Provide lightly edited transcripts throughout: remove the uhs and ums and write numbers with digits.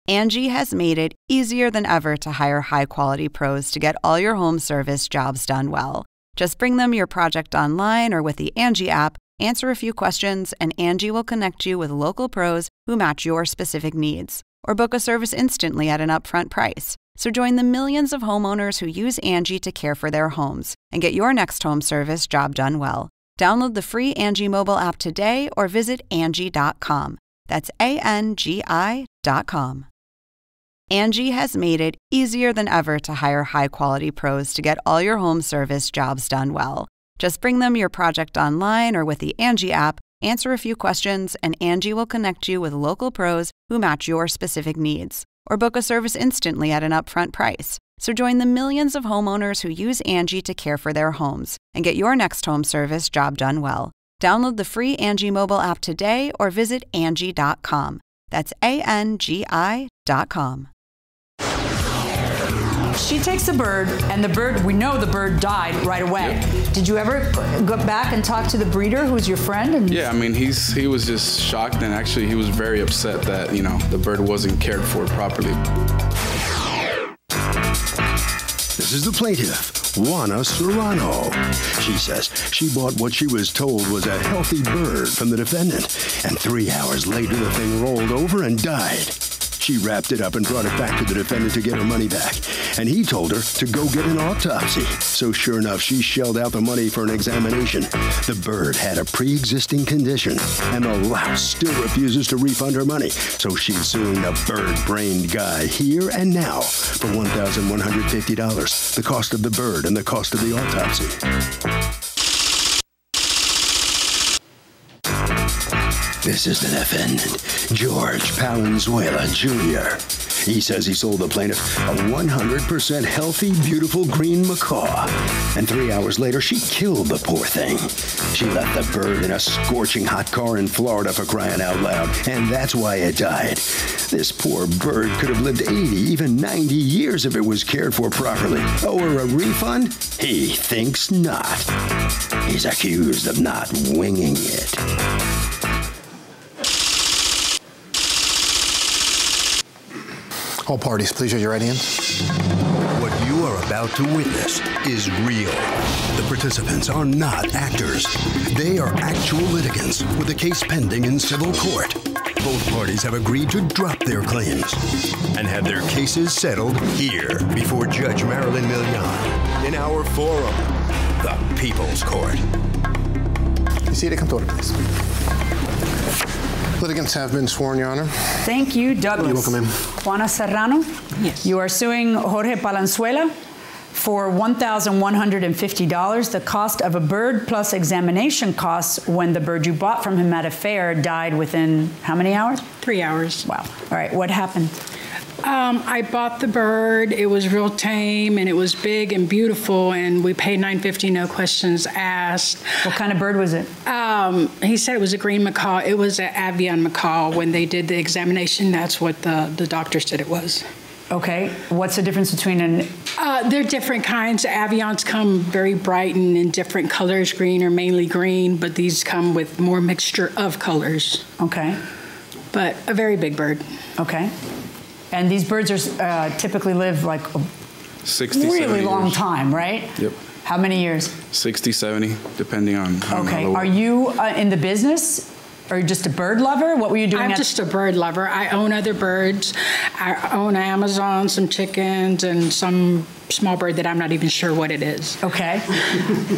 Angie has made it easier than ever to hire high-quality pros to get all your home service jobs done well. Just bring them your project online or with the Angie app, answer a few questions, and Angie will connect you with local pros who match your specific needs. Or book a service instantly at an upfront price. So join the millions of homeowners who use Angie to care for their homes and get your next home service job done well. Download the free Angie mobile app today or visit Angie.com. That's ANGI.com. Angie has made it easier than ever to hire high-quality pros to get all your home service jobs done well. Just bring them your project online or with the Angie app, answer a few questions, and Angie will connect you with local pros who match your specific needs. Or book a service instantly at an upfront price. So join the millions of homeowners who use Angie to care for their homes and get your next home service job done well. Download the free Angie mobile app today or visit Angie.com. That's ANGI.com. She takes the bird, and the bird, we know the bird died right away. Yep. Did you ever go back and talk to the breeder, who's your friend? And yeah, I mean, he was just shocked, and actually he was very upset that, the bird wasn't cared for properly. This is the plaintiff, Juana Serrano. She says she bought what she was told was a healthy bird from the defendant, and 3 hours later the thing rolled over and died. She wrapped it up and brought it back to the defendant to get her money back, and he told her to go get an autopsy. So sure enough, she shelled out the money for an examination. The bird had a pre-existing condition, and the louse still refuses to refund her money. So she's suing the bird-brained guy here and now for $1,150, the cost of the bird and the cost of the autopsy. This is the defendant, George Palenzuela, Jr. He says he sold the plaintiff a 100% healthy, beautiful green macaw. And 3 hours later, she killed the poor thing. She left the bird in a scorching hot car in Florida, for crying out loud, and that's why it died. This poor bird could have lived 80, even 90 years if it was cared for properly. Owe her a refund? He thinks not. He's accused of not winging it. All parties, please raise your right hands. What you are about to witness is real. The participants are not actors. They are actual litigants with a case pending in civil court. Both parties have agreed to drop their claims and have their cases settled here before Judge Marilyn Milian in our forum, the People's Court. You see it, come to order, please. Litigants have been sworn, Your Honor. Thank you, Douglas. You're welcome, ma'am. Juana Serrano? Yes. You are suing Jorge Palenzuela for $1,150, the cost of a bird plus examination costs when the bird you bought from him at a fair died within how many hours? 3 hours. Wow. All right, what happened? I bought the bird. It was real tame, and it was big and beautiful, and we paid $950, no questions asked. What kind of bird was it? He said it was a green macaw. It was an avian macaw. When they did the examination, that's what the doctor said it was. Okay. What's the difference between an... They're different kinds. Avians come very bright and in different colors. Green are mainly green, but these come with more mixture of colors. Okay. But a very big bird. Okay. And these birds are typically live like a 60, really 70 long years. time, right? Yep. How many years? 60, 70, depending on how Okay. Are you in the business? Or just a bird lover? What were you doing? I'm just a bird lover. I own other birds. I own Amazon, some chickens, and some small bird that I'm not even sure what it is. Okay.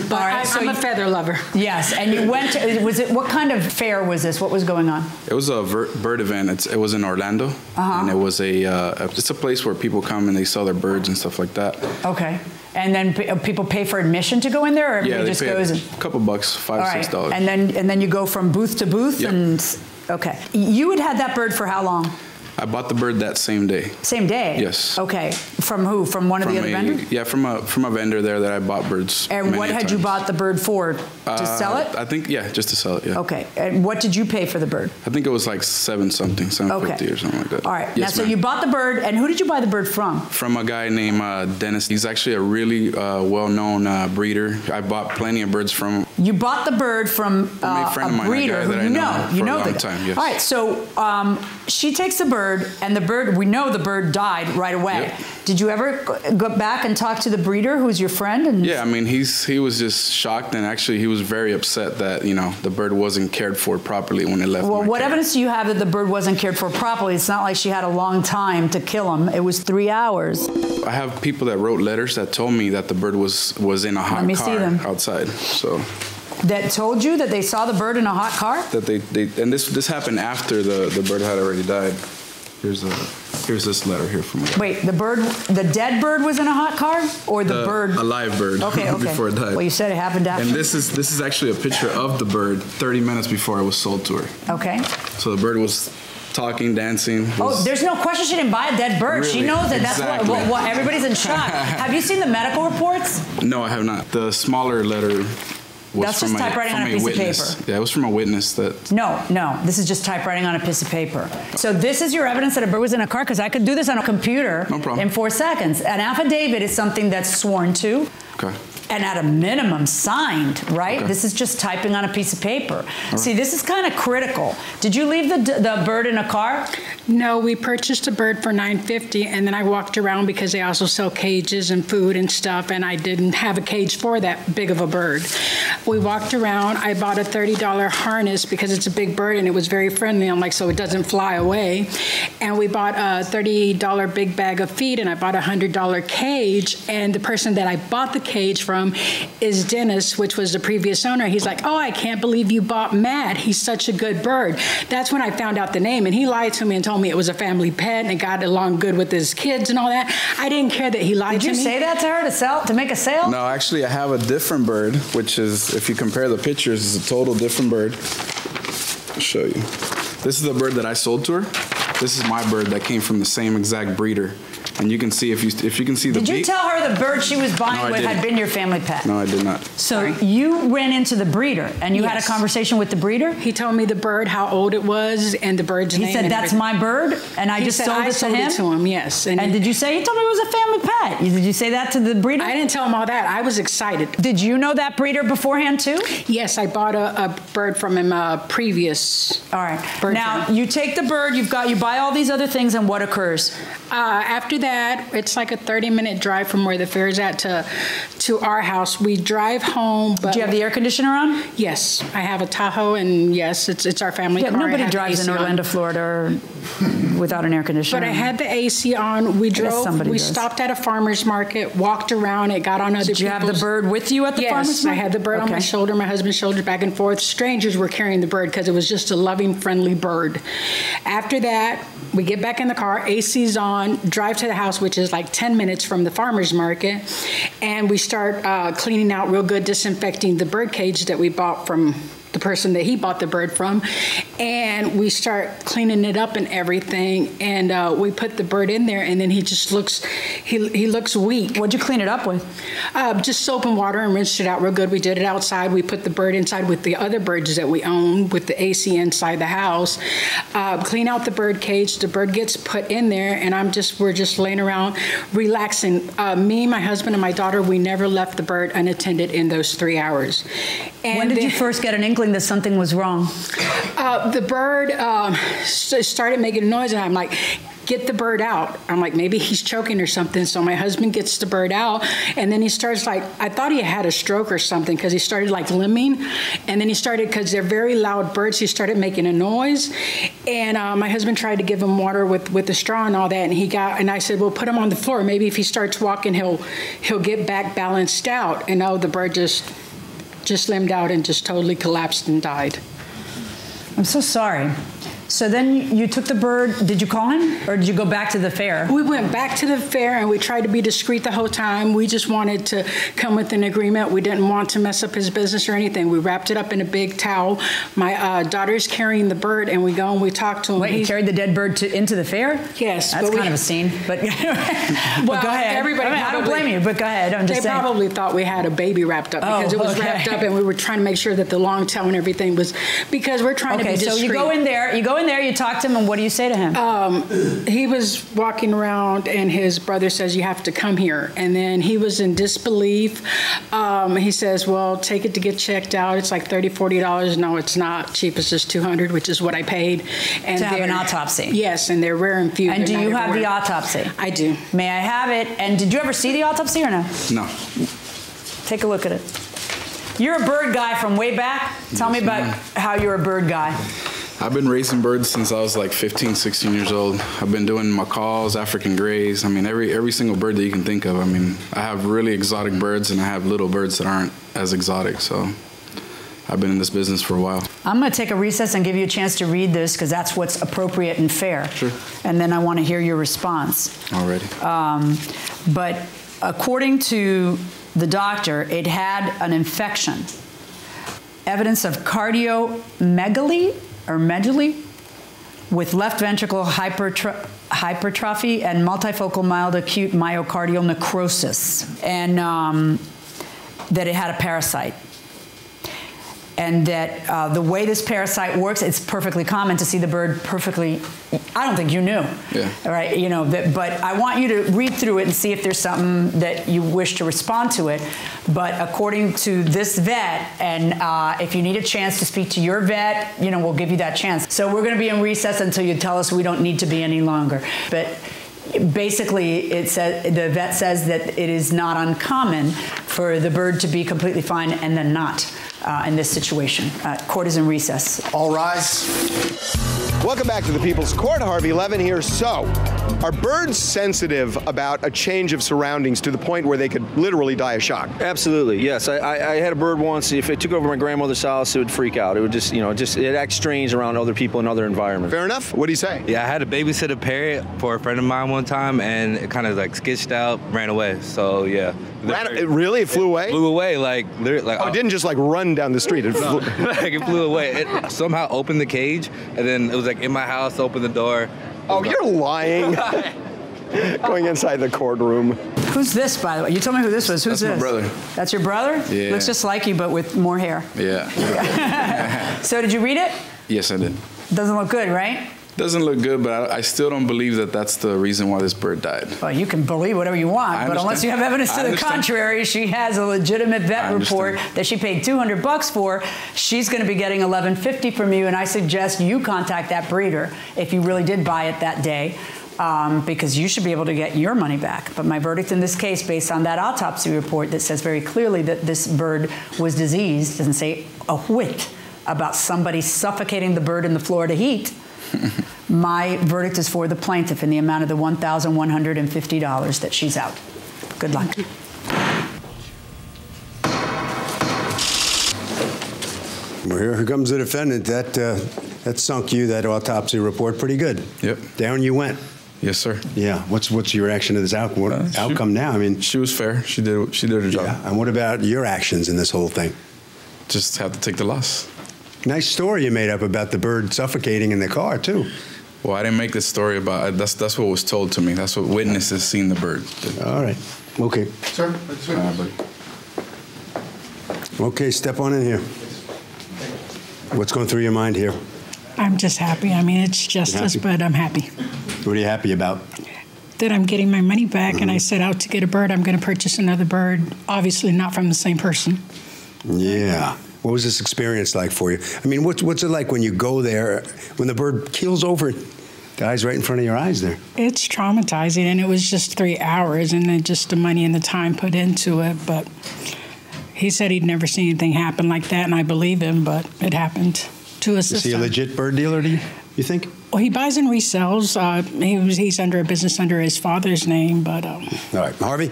But I'm a feather lover. Yes, and you went to, what kind of fair was this? What was going on? It was a bird event. It was in Orlando, and it was it's a place where people come and they sell their birds and stuff like that. Okay. And then people pay for admission to go in there, or everybody just goes? A couple bucks, $5 or $6. And then you go from booth to booth? Yep. And okay. You had that bird for how long? I bought the bird that same day. Same day? Yes. Okay. From who? From one of the other vendors? Yeah, from a vendor there that I bought birds. And what had you bought the bird for? To sell it? I think, yeah, just to sell it, yeah. Okay. And what did you pay for the bird? I think it was like $7-something, $750 or something like that. All right. Yes, now, so you bought the bird, and who did you buy the bird from? From a guy named Dennis. He's actually a really well-known breeder. I bought plenty of birds from him. You bought the bird from a friend of mine, breeder a guy who that I know for a long time, yes. All right. So she takes the bird, and the bird, we know the bird died right away. Yep. Did you ever go back and talk to the breeder, who's your friend? And Yeah, I mean, he was just shocked, and actually he was very upset that, the bird wasn't cared for properly when it left. Well, my what care. evidence do you have that the bird wasn't cared for properly? It's not like she had a long time to kill him. It was 3 hours. I have people that wrote letters that told me that the bird was in a hot Let me see car them. outside. So That told you that they saw the bird in a hot car? that they and this happened after the bird had already died. Here's this letter here from me. Wait, the dead bird was in a hot car, or the bird? A live bird. Okay. Before it died. Well, you said it happened after. And this is actually a picture of the bird 30 minutes before it was sold to her. Okay. So the bird was talking, dancing. There's no question she didn't buy a dead bird. Really? She knows that. Exactly. That's what everybody's in shock. Have you seen the medical reports? No, I have not. The smaller letter was That's from just typewriting on a piece of witness. paper. Yeah, it was from a witness that. No. This is just typewriting on a piece of paper. So this is your evidence that a bird was in a car, because I could do this on a computer No problem. in 4 seconds. An affidavit is something that's sworn to. Okay. And at a minimum signed, right? Okay. This is just typing on a piece of paper. See, this is kind of critical. Did you leave the bird in a car? No, we purchased a bird for $9.50, and then I walked around because they also sell cages and food and stuff, and I didn't have a cage for that big of a bird. We walked around. I bought a $30 harness because it's a big bird and it was very friendly. I'm like, so it doesn't fly away. And we bought a $30 big bag of feed, and I bought a $100 cage, and the person that I bought the cage from is Dennis, which was the previous owner. He's like, oh, I can't believe you bought Matt. He's such a good bird. That's when I found out the name, and he lied to me and told me it was a family pet and it got along good with his kids and all that. I didn't care that he lied to me. Did you say that to her to make a sale? No, actually, I have a different bird, which is, if you compare the pictures, is a total different bird. I'll show you. This is the bird that I sold to her. This is my bird that came from the same exact breeder. And you can see, if you can see the beak. Did you tell her the bird she was buying with had been your family pet? No, I did not. So you ran into the breeder, and you had a conversation with the breeder? He told me the bird, how old it was, and the bird's name. He said, that's my bird, and I just sold it to him? I sold it to him, yes. And did you say, he told me it was a family pet? Did you say that to the breeder? I didn't tell him all that. I was excited. Did you know that breeder beforehand, too? Yes, I bought a bird from him previous. All right. Now, you take the bird, you buy all these other things, and what occurs? After that, it's like a 30-minute drive from where the fair is at to our house. We drive home. But do you have the air conditioner on? Yes, I have a Tahoe, and yes, it's our family car. Nobody drives in Orlando, Florida without an air conditioner. But I had the AC on. We drove. We stopped at a farmer's market, walked around. It got on other people's. Did you have the bird with you at the farmer's market? Yes, I had the bird on my shoulder, my husband's shoulder, back and forth. Strangers were carrying the bird because it was just a loving, friendly bird. After that, we get back in the car, AC's on, drive to the house, which is like 10 minutes from the farmer's market, and we start cleaning out real good, disinfecting the bird cage that we bought from the person that he bought the bird from, and we start cleaning it up and everything, and we put the bird in there, and then he just looks, he looks weak. What'd you clean it up with? Just soap and water, and rinsed it out real good. We did it outside. We put the bird inside with the other birds that we own, with the AC inside the house. Clean out the bird cage. The bird gets put in there, and we're just laying around relaxing. Me, my husband, and my daughter, we never left the bird unattended in those 3 hours. And when did you first get an inkling that something was wrong? The bird started making a noise, and I'm like, get the bird out. I'm like, maybe he's choking or something. So my husband gets the bird out, and then he starts like, I thought he had a stroke or something, because he started like limbing, and then he started, because they're very loud birds, he started making a noise, and my husband tried to give him water with the straw and all that, and I said, well, put him on the floor. Maybe if he starts walking, he'll get back balanced out. And the bird just limbed out and just totally collapsed and died. I'm so sorry. So then you took the bird. Did you call him, or did you go back to the fair? We went back to the fair, and we tried to be discreet the whole time. We just wanted to come with an agreement. We didn't want to mess up his business or anything. We wrapped it up in a big towel. My daughter's carrying the bird, and we go and we talk to him. Wait, you carried the dead bird into the fair? Yes. That's kind of a scene, but, well, but go ahead. I don't blame you, but go ahead. I'm just saying. They probably thought we had a baby wrapped up, because it was wrapped up, and we were trying to make sure that the long tail and everything was, because we're trying to be discreet. So you go in there, go in there, you talk to him, and what do you say to him? He was walking around, and his brother says, you have to come here. And then he was in disbelief. He says, well, take it to get checked out. It's like $30, $40. No, it's not. Cheapest is $200, which is what I paid. And to have an autopsy. Yes, and they're rare and few. And do you have the autopsy? I do. May I have it? And did you ever see the autopsy or no? No. Take a look at it. You're a bird guy from way back. Tell me about how you're a bird guy. I've been raising birds since I was like 15, 16 years old. I've been doing macaws, African grays. I mean, every single bird that you can think of. I mean, I have really exotic birds and I have little birds that aren't as exotic. So I've been in this business for a while. I'm going to take a recess and give you a chance to read this because that's what's appropriate and fair. Sure. And then I want to hear your response. Already. But according to the doctor, it had an infection. Evidence of cardiomegaly or megaly with left ventricle hypertrophy and multifocal mild acute myocardial necrosis, and that it had a parasite. And that the way this parasite works, it's perfectly common to see the bird perfectly. I don't think you knew. Yeah. Right. You know. But I want you to read through it and see if there's something that you wish to respond to it. But according to this vet, and if you need a chance to speak to your vet, you know, we'll give you that chance. So we're going to be in recess until you tell us we don't need to be any longer. But basically, it says, the vet says that it is not uncommon for the bird to be completely fine and then not in this situation. Court is in recess. All rise. Welcome back to the People's Court. Harvey Levin here. So, are birds sensitive about a change of surroundings to the point where they could literally die of shock? Absolutely, yes. I had a bird once. If it took over my grandmother's house, it would freak out. It would just, it acts strange around other people in other environments. Fair enough. What do you say? Yeah, I had to babysit a parrot for a friend of mine one time, and it kind of like skitched out, ran away. So yeah. Really? It flew away? Flew away, like literally. Like, it didn't just like run down the street. It flew. Like it flew away. It somehow opened the cage, and then it was like in my house, opened the door. Oh, you're lying. Going inside the courtroom. Who's this, by the way? You told me who this was. Who's this? That's my brother. That's your brother? Yeah. Looks just like you, but with more hair. Yeah. So did you read it? Yes, I did. Doesn't look good, right? Doesn't look good, but I still don't believe that that's the reason why this bird died. Well, you can believe whatever you want, but unless you have evidence to the contrary, she has a legitimate vet report that she paid $200 for. She's going to be getting $11.50 from you, and I suggest you contact that breeder if you really did buy it that day, because you should be able to get your money back. But my verdict in this case, based on that autopsy report that says very clearly that this bird was diseased, doesn't say a whit about somebody suffocating the bird in the Florida heat. My verdict is for the plaintiff in the amount of the $1,150 that she's out. Good luck. Well, here comes the defendant. That sunk you, that autopsy report, pretty good. Yep. Down you went. Yes, sir. Yeah. What's your reaction to this outcome now? I mean, she was fair. She did her job. Yeah. And what about your actions in this whole thing? Just have to take the loss. Nice story you made up about the bird suffocating in the car, too. Well, I didn't make this story about it. That's what was told to me. That's what witnesses seen the bird. All right. Okay. Sir, buddy. Okay, step on in here. What's going through your mind here? I'm just happy. I mean, it's justice, but I'm happy. What are you happy about? That I'm getting my money back, and I set out to get a bird. I'm going to purchase another bird, obviously not from the same person. Yeah. What was this experience like for you? I mean, what's it like when you go there, when the bird keels over, dies right in front of your eyes there? It's traumatizing, and it was just 3 hours, and then just the money and the time put into it. But he said he'd never seen anything happen like that, and I believe him, but it happened to his sister. Is he a legit bird dealer, do you think? Well, he buys and resells. He's under a business under his father's name, but... All right. Harvey?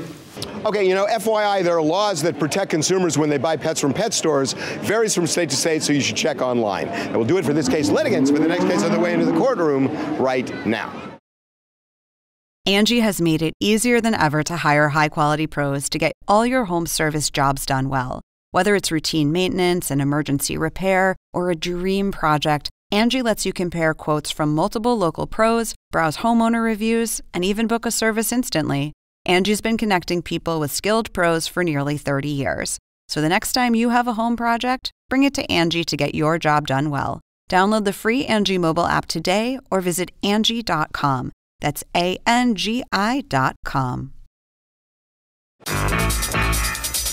Okay, FYI, there are laws that protect consumers when they buy pets from pet stores. Varies from state to state, so you should check online. And we'll do it for this case. Litigants for the next case on the way into the courtroom right now. Angie has made it easier than ever to hire high-quality pros to get all your home service jobs done well. Whether it's routine maintenance, an emergency repair, or a dream project, Angie lets you compare quotes from multiple local pros, browse homeowner reviews, and even book a service instantly. Angie's been connecting people with skilled pros for nearly 30 years. So the next time you have a home project, bring it to Angie to get your job done well. Download the free Angie mobile app today or visit Angie.com. That's ANGI.com.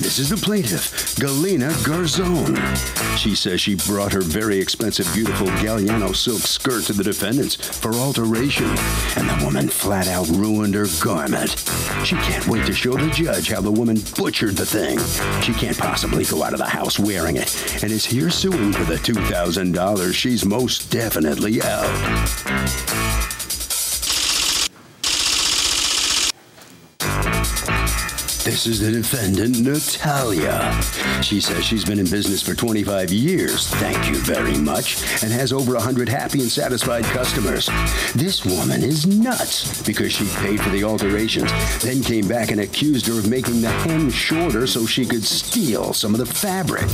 This is the plaintiff, Galina Garzon. She says she brought her very expensive, beautiful Galliano silk skirt to the defendants for alteration, and the woman flat out ruined her garment. She can't wait to show the judge how the woman butchered the thing. She can't possibly go out of the house wearing it, and is here suing for the $2,000 she's most definitely out. This is the defendant, Natalia. She says she's been in business for 25 years, thank you very much, and has over 100 happy and satisfied customers. This woman is nuts because she paid for the alterations, then came back and accused her of making the hem shorter so she could steal some of the fabric.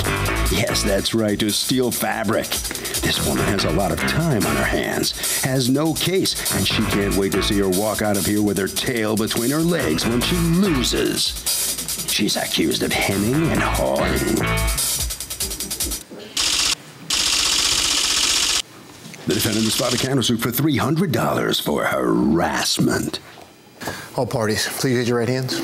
Yes, that's right, to steal fabric. This woman has a lot of time on her hands, has no case, and she can't wait to see her walk out of here with her tail between her legs when she loses. She's accused of hemming and hawing. The defendant has filed a countersuit for $300 for harassment. All parties, please raise your right hands.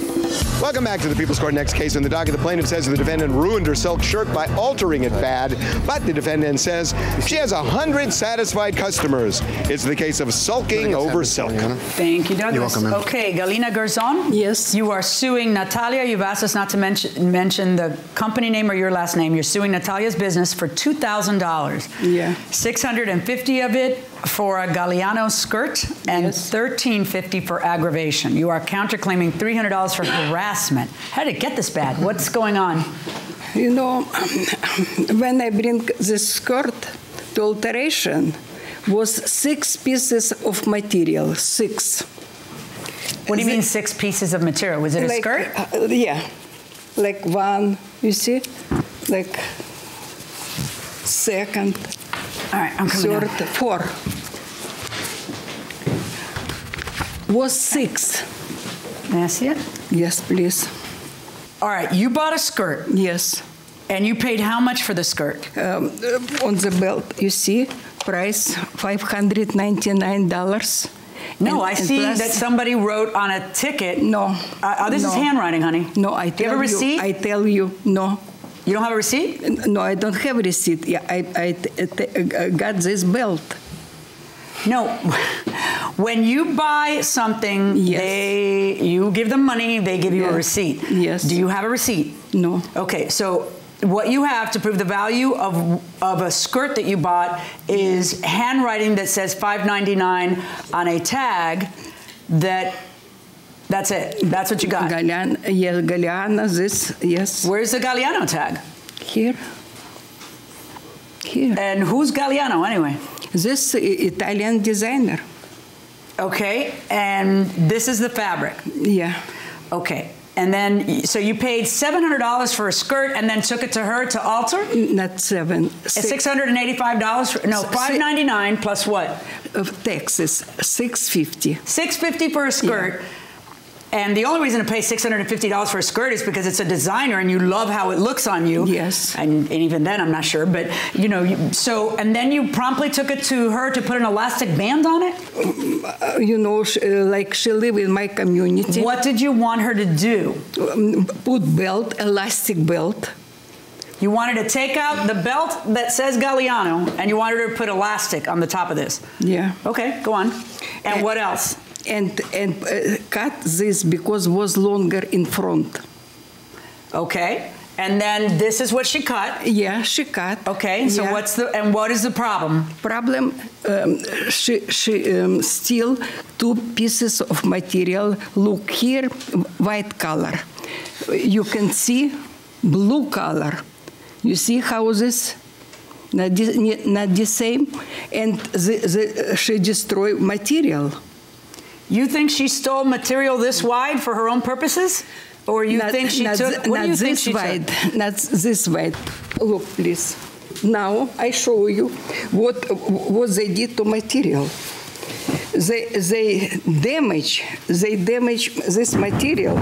Welcome back to the People's Court. Next case on the docket. The plaintiff says the defendant ruined her silk shirt by altering it bad, but the defendant says she has 100 satisfied customers. It's the case of sulking over silk. Thank you, Douglas. You're welcome, ma'am. Okay, Galina Garzon? Yes. You are suing Natalia. You've asked us not to mention the company name or your last name. You're suing Natalia's business for $2,000. Yeah. $650 of it for a Galliano skirt and $1,350 for aggravation. You are counterclaiming $300 for harassment. How did it get this bad? What's going on? You know, when I bring this skirt to alteration, was 6 pieces of material, 6. What do you mean 6 pieces of material? Was it a skirt? Yeah, like 1, you see, like 2nd. All right, I'm coming third, down. 4. Was 6. May I see it? Yes, please. All right, you bought a skirt. Yes. And you paid how much for the skirt? On the belt, you see, price $599. No, I see that somebody wrote on a ticket. No. This is handwriting, honey. No, I tell you. Do you have a receipt? I tell you, no. You don't have a receipt? No, I don't have a receipt. Yeah, I got this belt. No. When you buy something, you give them money, they give you a receipt. Yes. Do you have a receipt? No. Okay, so what you have to prove the value of a skirt that you bought is handwriting that says $5.99 on a tag that's it. That's what you got. Galliano, this, yes. Where's the Galliano tag? Here. Here. And who's Galliano anyway? This Italian designer. Okay, and this is the fabric. Yeah. Okay, and then, so you paid $700 for a skirt and then took it to her to alter? Not 7. $685 for, no, $599 plus what? Of taxes, $650. $650 for a skirt. Yeah. And the only reason to pay $650 for a skirt is because it's a designer and you love how it looks on you. Yes. And even then, I'm not sure. But, you know, and then you promptly took it to her to put an elastic band on it? You know, like she live in my community. What did you want her to do? Put belt, elastic belt. You wanted to take out the belt that says Galliano and you wanted her to put elastic on the top of this? Yeah. Okay, go on. And what else? And cut this because was longer in front. Okay, and then this is what she cut. Yeah, she cut. Okay, so what is the problem? Problem, she steal 2 pieces of material. Look here, white color. You can see blue color. You see how this? Not the same, and she destroy material. You think she stole material this wide for her own purposes? Or you think she took... What do you think she took? Not this wide. Look, please. Now I show you what they did to material. They damage this material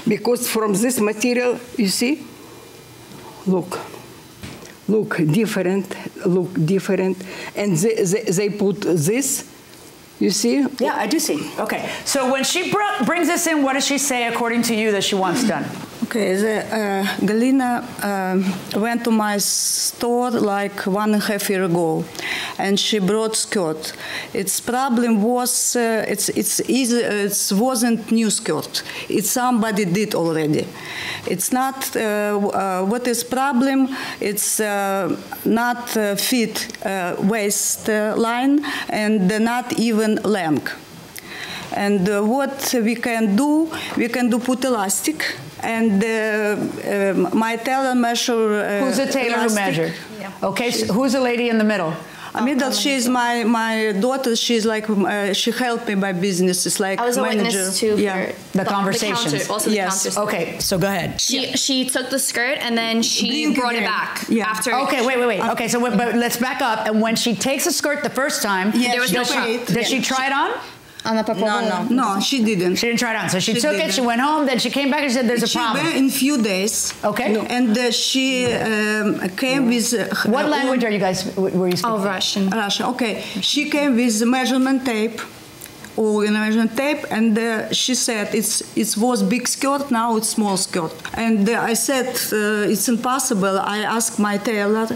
because from this material, you see, look, look different, and they put this. You see? Yeah, I do see. Okay. So when she brings this in, what does she say, according to you, that she wants done? Okay, Galina went to my store like 1.5 years ago, and she brought skirt. Its problem was it wasn't new skirt. It's somebody did already. It's not what is problem. It's not fit waistline and not even length. And what we can do put elastic. And my tailor measure. Who's the tailor who measured? Yeah. Okay, so who's the lady in the middle? Middle, she's my daughter. She's like she helped me by business. It's like I was manager. A witness to the conversations. Yes. Okay, so go ahead. She took the skirt and then she brought it back after. Okay, wait. Okay, so but let's back up. And when she takes a skirt the first time, there was no does she try it on? No, she didn't. She didn't try it on. So she took it, she went home, then she came back and said there's a problem. She went in few days. Okay. And she came with... what language are you guys, were you speaking? Oh, Russian. Russian, okay. She came with measurement tape, measurement tape, and she said it was big skirt, now it's small skirt. And I said, it's impossible. I asked my tailor,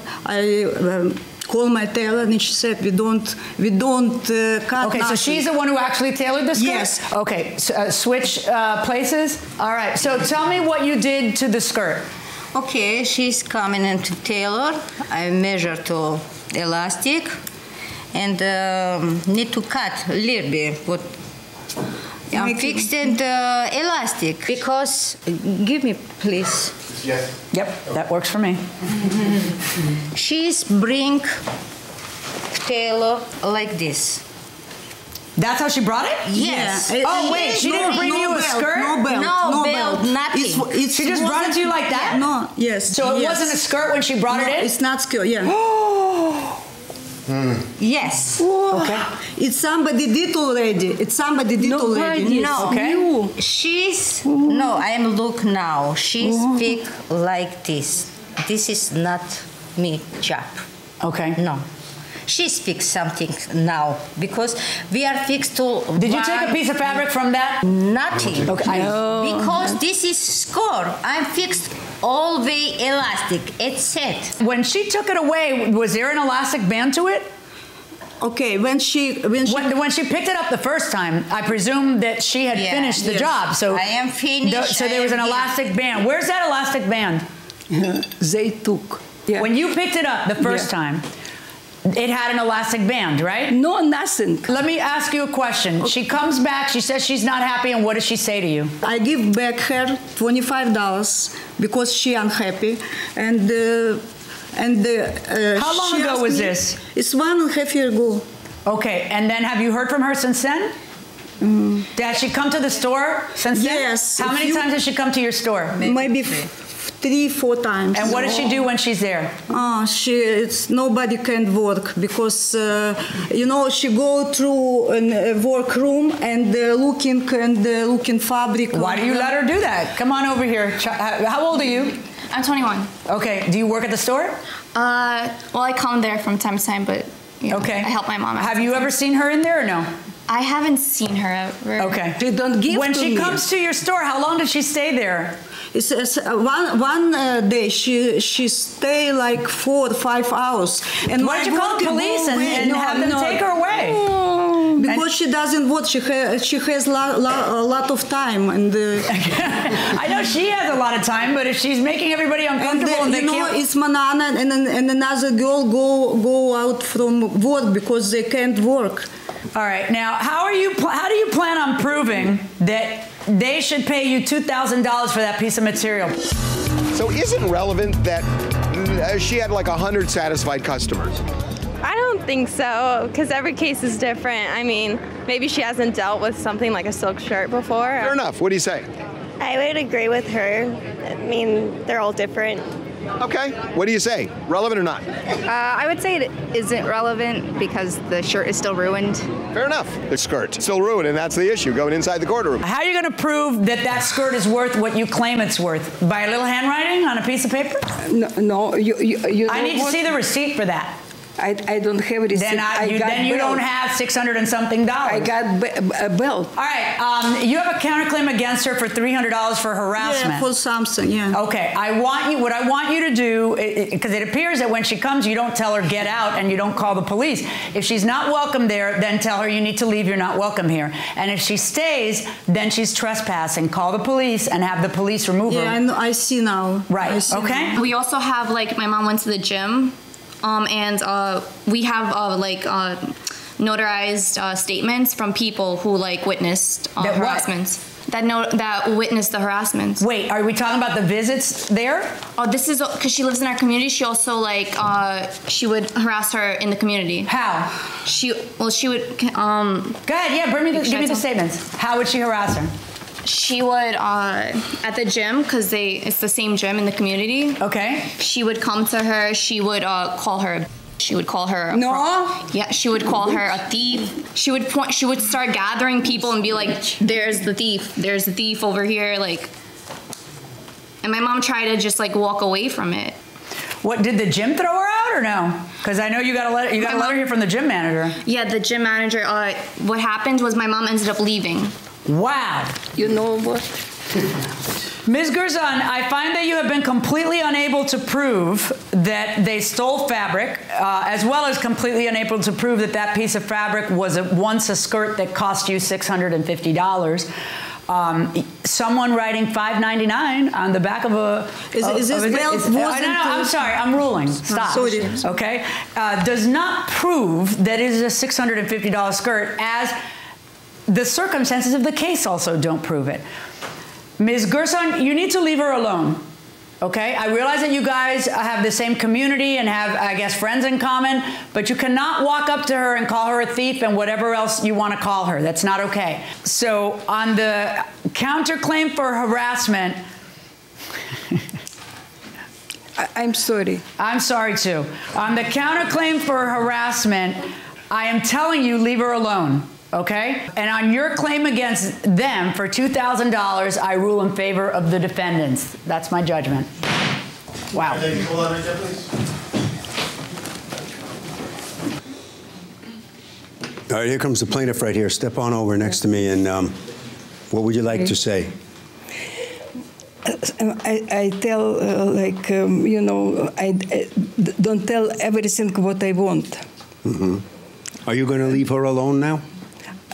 call my tailor, and she said we don't cut. Okay, nothing. so she's the one who actually tailored the skirt? Yes. Okay, so, switch places. All right. So tell me what you did to the skirt. Okay, she's coming into tailor. I measure to elastic, and need to cut a little bit. What I'm fixing the elastic because give me please. Yes. Yep, that works for me. She's bring tailor like this. That's how she brought it? Yes. Yeah. Oh, wait, she didn't bring you a skirt? No belt, nothing. She just brought it to you like that? No, yes. So it wasn't a skirt when she brought it in? It's not skirt, yeah. Yes. Okay. It's somebody did already. Already. No. Okay. She's no. I'm look now. She speak like this. This is not me job. Okay. No. She speaks something now because we are fixed to. Did you take a piece of fabric from that? Nothing. Okay. Because this is score. I'm fixed all way elastic. It's it. When she took it away, was there an elastic band to it? Okay, when she picked it up the first time, I presume that she had finished the job. So I am finished. So there was an elastic band. Where's that elastic band? They took. Yeah. When you picked it up the first time, it had an elastic band, right? No, nothing. Let me ask you a question. Okay. She comes back, she says she's not happy, and what does she say to you? I give back her $25 because she unhappy, and how long ago was this? It's 1.5 years ago. Okay, and then have you heard from her since then? Did she come to the store since then? Yes. How many times has she come to your store? Maybe 3-4 times. And what does she do when she's there? Nobody can work because she go through a workroom and looking fabric. Why do you let her do that? Come on over here. How old are you? I'm 21. Okay. Do you work at the store? Well, I come there from time to time, but okay. I help my mom. Have you ever seen her in there or no? I haven't seen her ever. Okay. She don't give when to she me. comes to your store, how long did she stay there? It's one day she stay like 4 or 5 hours. And why don't you call the police and have them take her away? Because she doesn't work. She has a lot of time. And I know she has a lot of time, but if she's making everybody uncomfortable and they can't... it's Manana and another girl go out from work because they can't work. All right. Now, how do you plan on proving that they should pay you $2,000 for that piece of material? So isn't relevant that she had like 100 satisfied customers? I don't think so, because every case is different. I mean, maybe she hasn't dealt with something like a silk shirt before. Fair enough. What do you say? I would agree with her. I mean, they're all different. Okay. What do you say? Relevant or not? I would say it isn't relevant because the shirt is still ruined. Fair enough. The skirt still ruined, and that's the issue going inside the courtroom. How are you going to prove that that skirt is worth what you claim it's worth? By a little handwriting on a piece of paper? No, you I need to see the receipt for that. I don't have a receipt. Then you don't have $600 and something. I got a bill. All right, you have a counterclaim against her for $300 for harassment. Yeah, for something, yeah. Okay, what I want you to do, because it appears that when she comes, you don't tell her get out and you don't call the police. If she's not welcome there, then tell her you need to leave, you're not welcome here. And if she stays, then she's trespassing. Call the police and have the police remove her. Yeah, I see now. Right, okay? We also have, like, my mom went to the gym. And we have notarized statements from people who witnessed harassment. That witnessed the harassment. Wait, are we talking about the visits there? Oh, this is because she lives in our community. She also she would harass her in the community. How? She would. Go ahead. Yeah, give me the statements. How would she harass her? She would, at the gym, because it's the same gym in the community. Okay. She would come to her. She would call her. She would call her. Yeah, she would call her a thief. She would point. She would start gathering people and be like, "There's the thief. There's the thief over here." Like, and my mom tried to just walk away from it. What, did the gym throw her out or no? Because I know you got a letter here from the gym manager. Yeah, the gym manager. What happened was my mom ended up leaving. Wow. You know what? Ms. Gerzon, I find that you have been completely unable to prove that they stole fabric, as well as completely unable to prove that that piece of fabric was once a skirt that cost you $650. Someone writing $5.99 on the back of a... I'm sorry, I'm ruling. Stop. Sorry. Okay? Does not prove that it is a $650 skirt, as the circumstances of the case also don't prove it. Ms. Gerzon, you need to leave her alone, okay? I realize that you guys have the same community and have, I guess, friends in common, but you cannot walk up to her and call her a thief and whatever else you want to call her. That's not okay. So on the counterclaim for harassment... I'm sorry. I'm sorry, too. On the counterclaim for harassment, I am telling you, leave her alone. Okay? And on your claim against them for $2,000, I rule in favor of the defendants. That's my judgment. Wow. Hold on right there, please. All right, here comes the plaintiff right here. Step on over next to me, and what would you like to say? I tell, I don't tell everything what I want. Mm-hmm. Are you going to leave her alone now?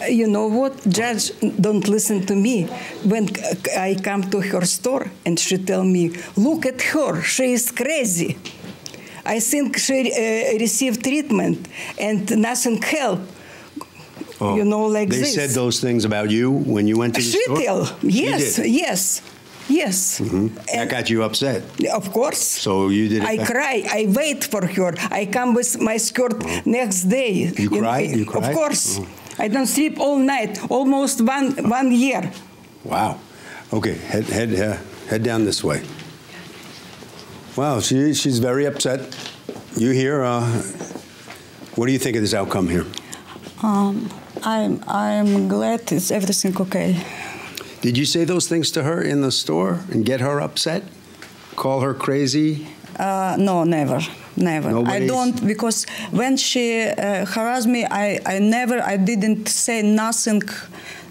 You know what? Judge don't listen to me. When I come to her store and she tell me, look at her, she is crazy. I think she received treatment and nothing helped. Oh, this. They said those things about you when you went to the store? She tell, yes, yes. Yes. Mm-hmm. That got you upset? Of course. So you did it I cry. I wait for her. I come with my skirt next day. You cry? You cry? Of course. Oh. I don't sleep all night, almost one year. Wow. Okay, head down this way. Wow, she's very upset. You here? What do you think of this outcome here? I'm glad it's everything okay. Did you say those things to her in the store and get her upset? Call her crazy? No, never. Nobody's... I don't, because when she harassed me, I didn't say nothing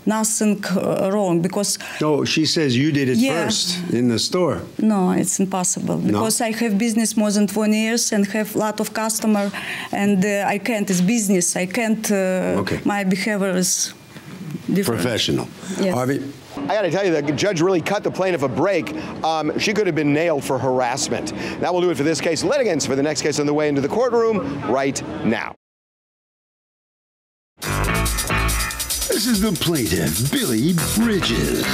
wrong, because... No, she says you did it first in the store. No, it's impossible, because I have business more than 20 years and have a lot of customers, and I can't, it's business, I can't, my behavior is different. Professional. Yes. Harvey? I got to tell you, the judge really cut the plaintiff a break. She could have been nailed for harassment. That will do it for this case. Litigants for the next case on the way into the courtroom right now. This is the plaintiff, Billy Bridges.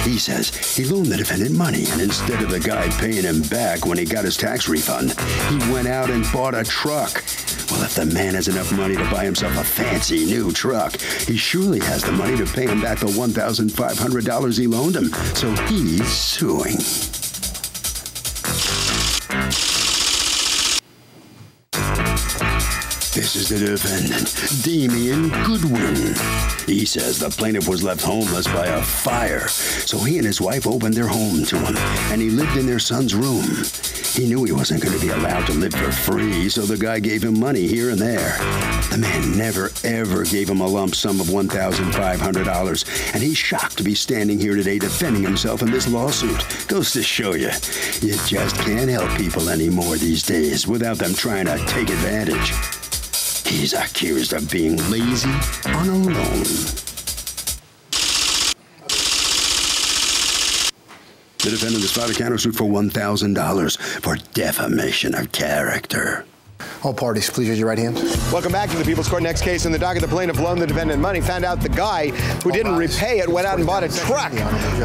He says he loaned the defendant money, and instead of the guy paying him back when he got his tax refund, he went out and bought a truck. Well, if the man has enough money to buy himself a fancy new truck, he surely has the money to pay him back the $1,500 he loaned him. So he's suing. This is the defendant, Damian Goodwin. He says the plaintiff was left homeless by a fire, so he and his wife opened their home to him, and he lived in their son's room. He knew he wasn't going to be allowed to live for free, so the guy gave him money here and there. The man never, ever gave him a lump sum of $1,500, and he's shocked to be standing here today defending himself in this lawsuit. Goes to show you, you just can't help people anymore these days without them trying to take advantage. He's accused of being lazy on a loan. The defendant has filed a countersuit for $1,000 for defamation of character. All parties, please raise your right hand. Welcome back to the People's Court. Next case in the docket, the plaintiff loaned the defendant money, found out the guy who didn't repay it went out and bought a truck.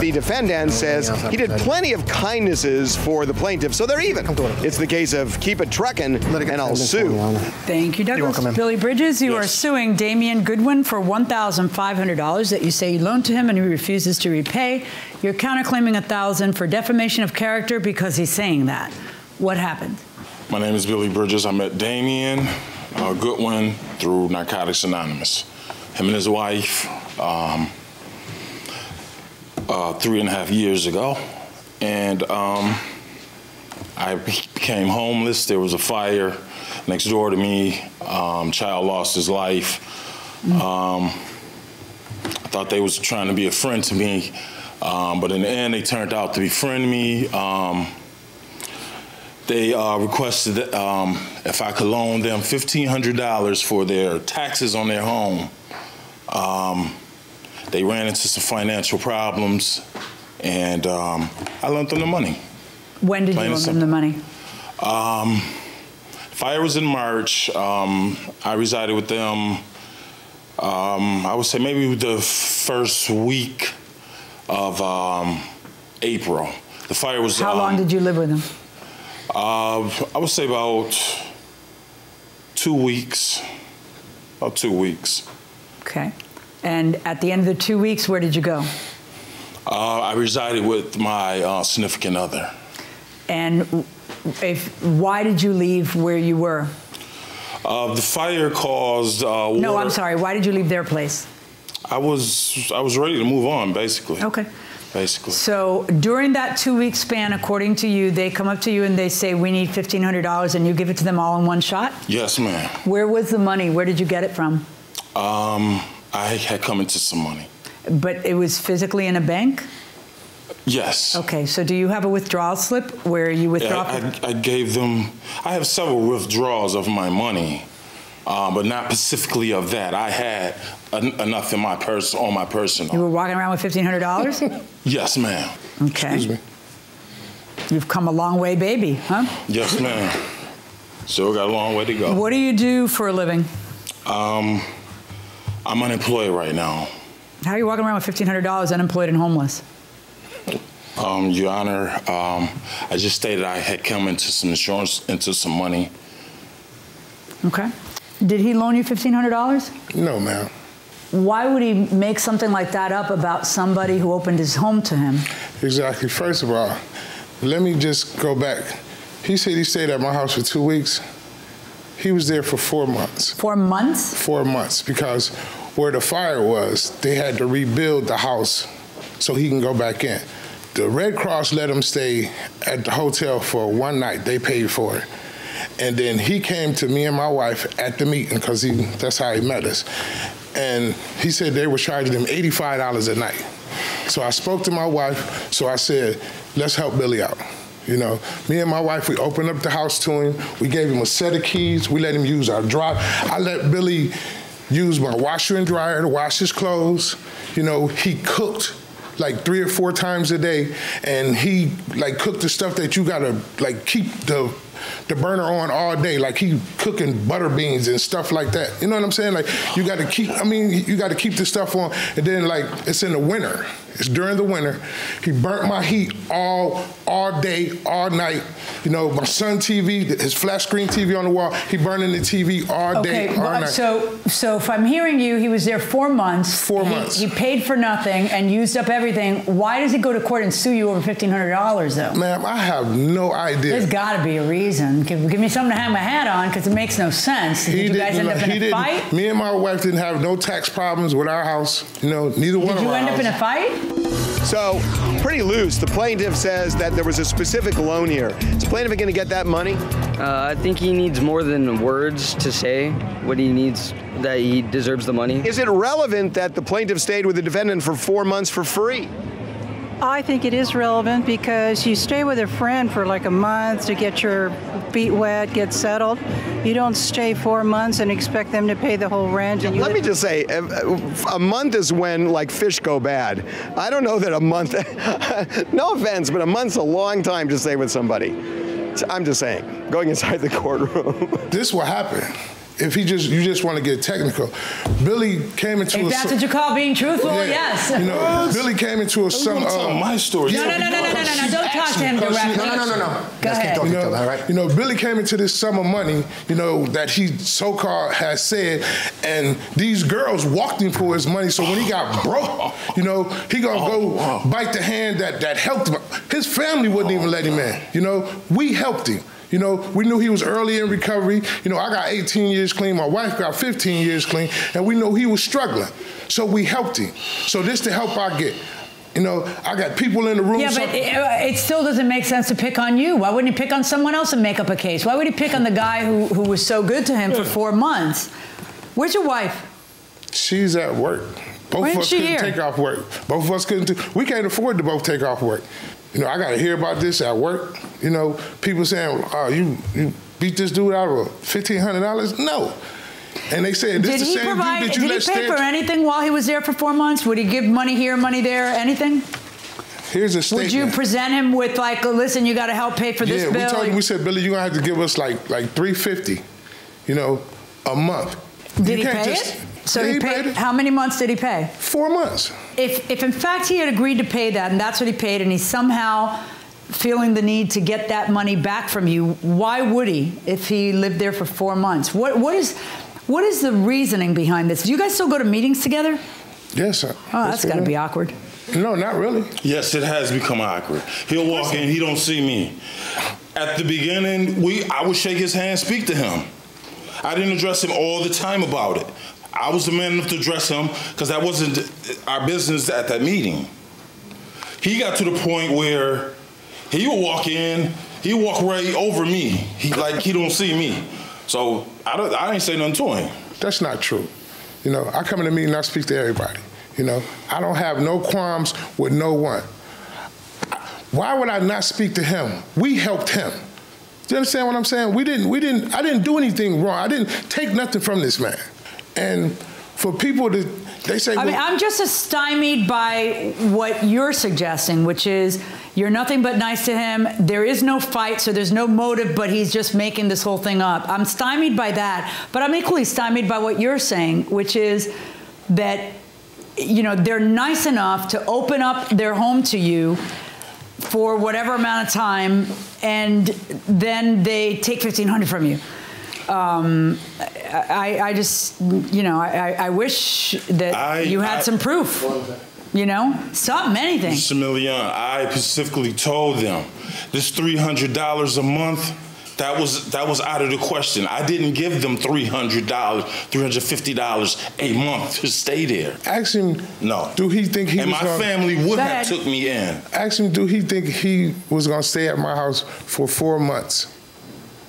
The defendant says he did plenty of kindnesses for the plaintiff, so they're even. It's the case of keep it trucking and I'll sue. Thank you, Douglas. Billy Bridges, you are suing Damian Goodwin for $1,500 that you say you loaned to him and he refuses to repay. You're counterclaiming $1,000 for defamation of character because he's saying that. What happened? My name is Billy Bridges. I met Damian Goodwin through Narcotics Anonymous. Him and his wife 3.5 years ago. And I became homeless. There was a fire next door to me. Child lost his life. I thought they was trying to be a friend to me. But in the end, they turned out to befriend me. They requested if I could loan them $1,500 for their taxes on their home. They ran into some financial problems, and I loaned them the money. When did you loan them the money? Fire was in March. I resided with them, I would say maybe the first week of April. The fire was... How long did you live with them? I would say about 2 weeks. About 2 weeks. Okay. And at the end of the 2 weeks, where did you go? I resided with my significant other. And why did you leave where you were? The fire caused water. No, I'm sorry. Why did you leave their place? I was ready to move on, basically. Okay. Basically. So during that 2 week span, according to you, they come up to you and they say, we need $1,500, and you give it to them all in one shot? Yes, ma'am. Where was the money? Where did you get it from? I had come into some money. But it was physically in a bank? Yes. Okay, so do you have a withdrawal slip where you withdraw? I gave them, I have several withdrawals of my money, but not specifically of that. I had enough in my purse, on my personal. You were walking around with $1,500? Yes, ma'am. Okay. Excuse me. You've come a long way, baby, huh? Yes, ma'am. Still got a long way to go. What do you do for a living? I'm unemployed right now. How are you walking around with $1,500 unemployed and homeless? Your Honor, I just stated I had come into some insurance, into some money. Okay. Did he loan you $1,500? No, ma'am. Why would he make something like that up about somebody who opened his home to him? Exactly. First of all, let me just go back. He said he stayed at my house for 2 weeks. He was there for 4 months. 4 months? 4 months, because where the fire was, they had to rebuild the house so he can go back in. The Red Cross let him stay at the hotel for one night. They paid for it. And then he came to me and my wife at the meeting, because that's how he met us. And he said they were charging him $85 a night. So I spoke to my wife, so I said, let's help Billy out. You know, me and my wife, we opened up the house to him. We gave him a set of keys. We let him use our dryer. I let Billy use my washer and dryer to wash his clothes. You know, he cooked like 3 or 4 times a day, and he like cooked the stuff that you gotta like keep the burner on all day, like he cooking butter beans and stuff like that. You know what I'm saying? Like you got to keep, you got to keep the stuff on. And then like it's in the winter. It's during the winter. He burnt my heat all day, all night. You know, my son's TV, his flat screen TV on the wall, he burning the TV all day, all night. So if I'm hearing you, he was there 4 months. 4 months. He paid for nothing and used up everything. Why does he go to court and sue you over $1,500 though? Ma'am, I have no idea. There's got to be a reason. reason? Give me something to hang my hat on, because it makes no sense. Did you guys end up in a fight? Me and my wife didn't have no tax problems with our house. You know, neither one of us. Did you end up in a fight? So, pretty loose. The plaintiff says that there was a specific loan here. Is the plaintiff going to get that money? I think he needs more than words to say what he needs, that he deserves the money. Is it relevant that the plaintiff stayed with the defendant for 4 months for free? I think it is relevant because you stay with a friend for like a month to get your feet wet, get settled. You don't stay 4 months and expect them to pay the whole rent. And Let me just say, a month is when like fish go bad. I don't know that a month, no offense, but a month's a long time to stay with somebody. I'm just saying, going inside the courtroom. This will happen. If you just want to get technical, Billy came into if that's what you call being truthful, yes. You know, Billy came into a some. my story. No. Don't talk to him directly. No. Go ahead. You know, Billy came into this sum of money, you know, that he so-called has said, and these girls walked him for his money. So when he got broke, you know, he gonna go bite the hand that helped him. His family wouldn't even let him in. You know, we helped him. You know, we knew he was early in recovery. You know, I got 18 years clean, my wife got 15 years clean, and we know he was struggling. So we helped him. So this the help I get. You know, I got people in the room. Yeah, but it still doesn't make sense to pick on you. Why wouldn't he pick on someone else and make up a case? Why would he pick on the guy who was so good to him for 4 months? Where's your wife? She's at work. Both of us couldn't take off work. Both of us couldn't. We can't afford to both take off work. You know, I got to hear about this at work. You know, people saying, "Oh, you beat this dude out of $1,500?" No. And they said, "This is the same dude that you let stand." Did he pay for anything while he was there for 4 months? Would he give money here, money there, anything? Here's a statement. Would you present him with like, "Listen, you got to help pay for this bill"? Yeah, we told him. We said, "Billy, you're gonna have to give us like $350, you know, a month." Did he pay it? So he paid it. How many months did he pay? 4 months. If in fact he had agreed to pay that, and that's what he paid, and he's somehow feeling the need to get that money back from you, why would he if he lived there for 4 months? What is the reasoning behind this? Do you guys still go to meetings together? Yes, sir. Oh, that's got to be awkward. No, not really. Yes, it has become awkward. He'll walk in, he don't see me. At the beginning, I would shake his hand, speak to him. I didn't address him all the time about it. I was the man enough to address him because that wasn't our business at that meeting. He got to the point where he would walk in, he would walk right over me. He don't see me. So I ain't say nothing to him. That's not true. You know, I come in a meeting, I speak to everybody. You know, I don't have no qualms with no one. Why would I not speak to him? We helped him. Do you understand what I'm saying? I didn't do anything wrong. I didn't take nothing from this man. And for people they say, I mean, I'm just stymied by what you're suggesting, which is you're nothing but nice to him. There is no fight, so there's no motive, but he's just making this whole thing up. I'm stymied by that, but I'm equally stymied by what you're saying, which is that, you know, they're nice enough to open up their home to you for whatever amount of time, and then they take $1,500 from you. I just, you know, I wish that you had some proof, you know, anything. Mr. Millian, I specifically told them this $300 a month, that was out of the question. I didn't give them $300, $350 a month to stay there. Ask him. No. Do he think he and was my family would have took me in. Ask him, do he think he was going to stay at my house for 4 months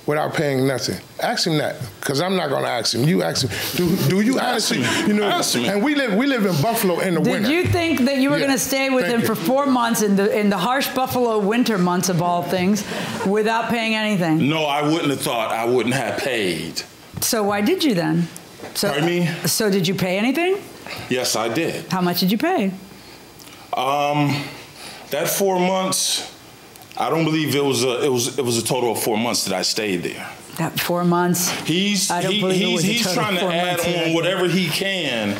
without paying nothing? Ask him that, because I'm not going to ask him. You ask him. Do you honestly, you know, and we live in Buffalo in the winter. Did you think that you were going to stay with him for 4 months in the harsh Buffalo winter months of all things without paying anything? No, I wouldn't have thought I wouldn't have paid. So why did you then? Pardon me? So did you pay anything? Yes, I did. How much did you pay? That 4 months, I don't believe it was a total of 4 months that I stayed there. That 4 months. He's trying to add on whatever he can.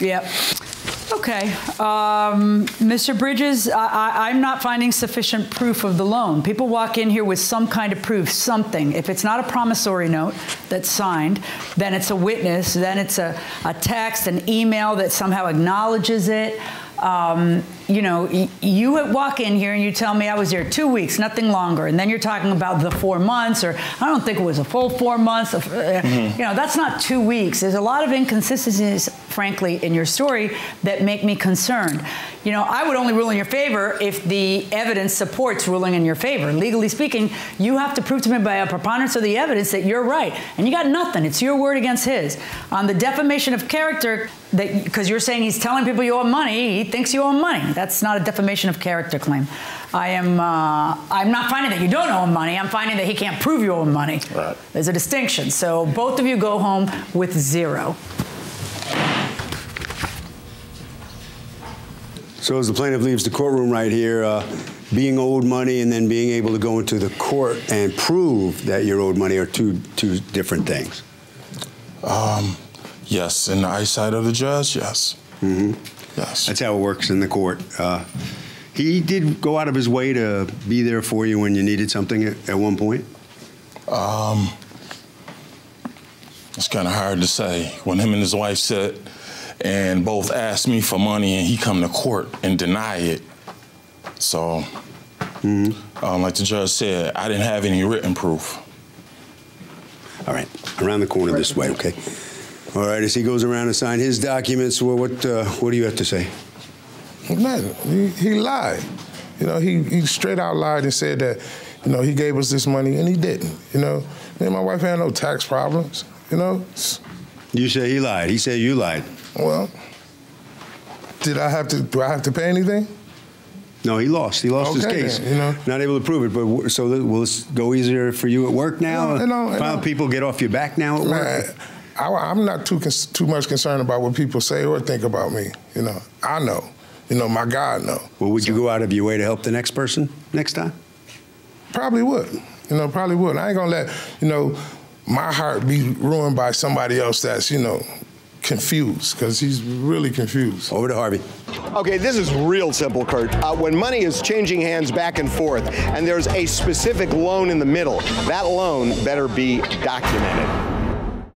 Yep. Okay. Mr. Bridges, I'm not finding sufficient proof of the loan. People walk in here with some kind of proof, something. If it's not a promissory note that's signed, then it's a witness, then it's a text, an email that somehow acknowledges it. you know, you walk in here and you tell me I was there 2 weeks, nothing longer, and then you're talking about the 4 months, or I don't think it was a full 4 months. You know, that's not 2 weeks. There's a lot of inconsistencies, frankly, in your story that make me concerned. You know, I would only rule in your favor if the evidence supports ruling in your favor. Legally speaking, you have to prove to me by a preponderance of the evidence that you're right, and you got nothing. It's your word against his. On the defamation of character, because you're saying he's telling people you owe him money, he thinks you owe him money. That's not a defamation of character claim. I'm not finding that you don't owe him money. I'm finding that he can't prove you owe him money. Right. There's a distinction. So both of you go home with 0. So as the plaintiff leaves the courtroom right here, being owed money and then being able to go into the court and prove that you're owed money are two different things. Yes, in the eyesight of the judge, yes. Yes. That's how it works in the court. He did go out of his way to be there for you when you needed something at one point? It's kind of hard to say. When him and his wife sit and both asked me for money and he come to court and deny it. So, like the judge said, I didn't have any written proof. All right, around the corner this way, okay? All right, as he goes around to sign his documents, well, what do you have to say? Nothing. He lied. You know, he straight out lied and said that, you know, he gave us this money and he didn't. You know, me and my wife had no tax problems. You know. You say he lied. He said you lied. Well, do I have to pay anything? No, he lost. He lost his case. Then, you know. Not able to prove it. But so will this go easier for you at work now? Final people get off your back now at work? I'm not too much concerned about what people say or think about me. You know, I know. You know, my God know. Well, would you go out of your way to help the next person next time? Probably would. You know, probably would. I ain't gonna let, you know, my heart be ruined by somebody else that's, you know, confused, because he's really confused. Over to Harvey. Okay, this is real simple, Kurt. When money is changing hands back and forth and there's a specific loan in the middle, that loan better be documented.